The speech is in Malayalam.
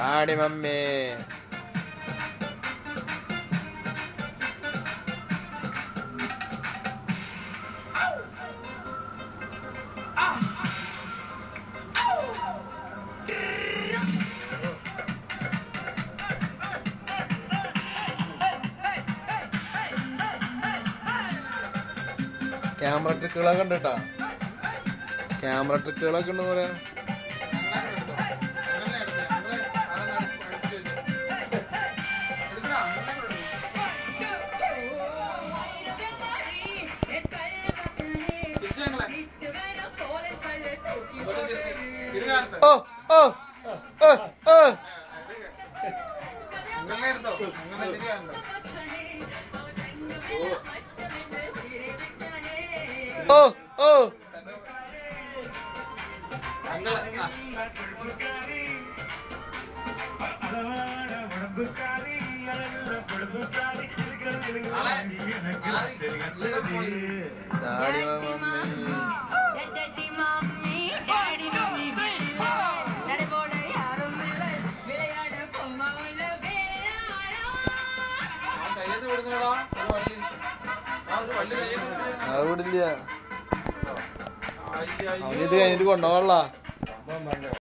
ചാടി മമ്മേ. ക്യാമറ ട്രിക്കുകളൊക്കെ ഉണ്ട് കേട്ടാ. ക്യാമറ ട്രിക്കുകളൊക്കെ ഉണ്ടെന്ന് പറയാ. ഓ ഓ ഓ ഓ ഓ ഡാഡി അത് വിടില്ല. അവനിത് കഴിഞ്ഞിട്ട് കൊണ്ടുപോകാനുള്ള